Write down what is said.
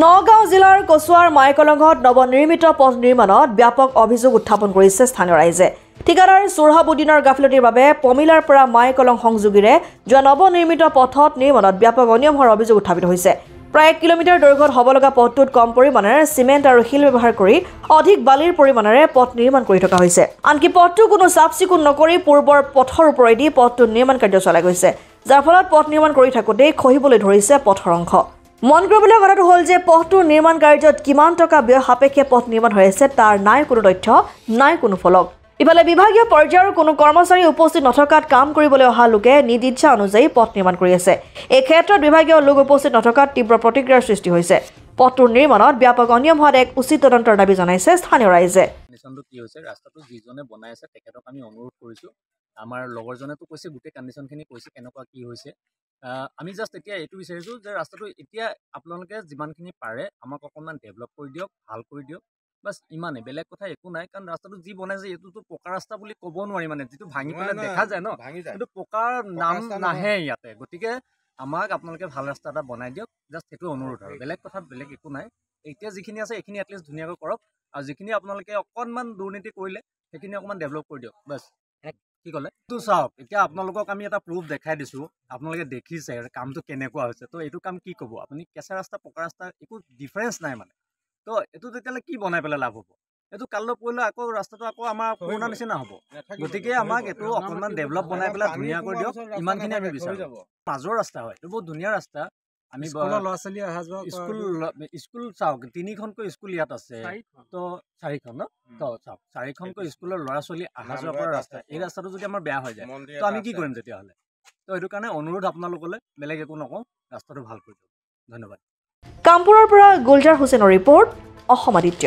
নগাঁও জিলাৰ কচুৱাৰ মাইকলঙত নৱনিৰ্মিত পথ নিৰ্মাণত ব্যাপক অভিযোগ উত্থাপন কৰিছে স্থানীয় ৰাইজে। ঠিকাদাৰ চুৰহাবুদ্দিনৰ গাফিলতিৰ বাবে পমিলাৰ পৰা মাইকলং সংযোগীৰে যোৱা নৱনিৰ্মিত পথত নিৰ্মাণত ব্যাপক অনিয়ম হোৱাৰ অভিযোগ উত্থাপিত হৈছে। প্ৰায় 1 কিলোমিটাৰ দৈৰ্ঘ্যত হ'ব লগা পথটোত কম পৰিমাণেৰে চিমেণ্ট আৰু শিল ব্যৱহাৰ কৰি অধিক বালিৰ পৰিমাণেৰে পথ নিৰ্মাণ কৰি থকা হৈছে। আনকি পথটো কোনো চাফ চিকুণ নকৰি পূৰ্বৰ পথৰ ওপৰেদি পথটোৰ নিৰ্মাণ কাৰ্য চলাই গৈছে, যাৰ ফলত পথ নিৰ্মাণ কৰি থাকোঁতেই খহিবলৈ ধৰিছে পথৰ অংশ। মন কৰিবলগীয়া কথাটো হ'ল যে পথটোৰ নিৰ্মাণ কাৰ্যত কিমান টকা ব্যয় সাপেক্ষে পথ নিৰ্মাণ হৈ আছে তাৰ নাই কোনো তথ্য, নাই কোনো ফলক। ইফালে বিভাগীয় পৰ্যায়ৰ কোনো কৰ্মচাৰী উপস্থিত নথকাত কাম কৰিবলৈ অহা লোকে নিজ ইচ্ছা অনুযায়ী পথ নিৰ্মাণ কৰি আছে। এই ক্ষেত্ৰত বিভাগীয় লোক উপস্থিত নথকাত তীব্ৰ প্ৰতিক্ৰিয়াৰ সৃষ্টি হৈছে। পথটোৰ নিৰ্মাণত ব্যাপক অনিয়ম হোৱাত এক উচিত তদন্তৰ দাবী জনাইছে স্থানীয় ৰাইজে। কণ্ডিশ্যনটো কি হৈছে, ৰাস্তাটো যিজনে বনাই আছে তেখেতক আমি অনুৰোধ কৰিছোঁ। আমাৰ লগৰজনেতো কৈছে, গোটেই কণ্ডিশ্যনখিনি কৈছে কেনেকুৱা কি হৈছে। আমি জাষ্ট এতিয়া এইটো বিচাৰিছোঁ যে ৰাস্তাটো এতিয়া আপোনালোকে যিমানখিনি পাৰে আমাক অকণমান ডেভেলপ কৰি দিয়ক, ভাল কৰি দিয়ক, বাছ ইমানেই, বেলেগ কথা একো নাই। কাৰণ ৰাস্তাটো যি বনাইছে এইটোতো পকা ৰাস্তা বুলি ক'ব নোৱাৰি, মানে যিটো ভাঙি পেলাই দেখা যায় ন, কিন্তু পকাৰ নাম নাহে ইয়াতে। গতিকে আমাক আপোনালোকে ভাল ৰাস্তা এটা বনাই দিয়ক, জাষ্ট সেইটো অনুৰোধ আৰু বেলেগ কথা বেলেগ একো নাই। এতিয়া যিখিনি আছে এইখিনি এটলিষ্ট ধুনীয়াকৈ কৰক, আৰু যিখিনি আপোনালোকে অকণমান দুৰ্নীতি কৰিলে সেইখিনি অকণমান ডেভেলপ কৰি দিয়ক, বাছ। কি ক'লে এইটো চাওক, এতিয়া আপোনালোকক আমি এটা প্ৰুফ দেখাই দিছোঁ, আপোনালোকে দেখিছে কামটো কেনেকুৱা হৈছে। তো এইটো কাম কি ক'ব আপুনি, কেঁচা ৰাস্তা পকা ৰাস্তা একো ডিফাৰেঞ্চ নাই মানে। তো এইটো তেতিয়াহ'লে কি বনাই পেলাই লাভ হ'ব? এইটো কাইলৈ পৰিলে আকৌ ৰাস্তাটো আকৌ আমাৰ পুৰণা নিচিনা হ'ব। গতিকে আমাক এইটো অকণমান ডেভেলপ বনাই পেলাই ধুনীয়া কৰি দিয়ক, ইমানখিনি আমি বিচাৰোঁ। মাজৰ ৰাস্তা হয়, এইটো বহুত ধুনীয়া ৰাস্তা। আমি ল'ৰা ছোৱালী অহা যোৱা স্কুল চাওক, 3খনকৈ স্কুল ইয়াত আছে, তো 4খন ন, তো চাওক 4খনকৈ স্কুলৰ ল'ৰা ছোৱালী অহা যোৱা কৰা ৰাস্তা, এই ৰাস্তাটো যদি আমাৰ বেয়া হৈ যায় তো আমি কি কৰিম তেতিয়াহ'লে? তো সেইটো কাৰণে অনুৰোধ আপোনালোকলৈ, বেলেগ একো নকওঁ, ৰাস্তাটো ভাল কৰি দিয়ক। ধন্যবাদ। কামপুৰৰ পৰা গুলজাৰ হুছেইনৰ ৰিপৰ্ট, অসম আদিত্য।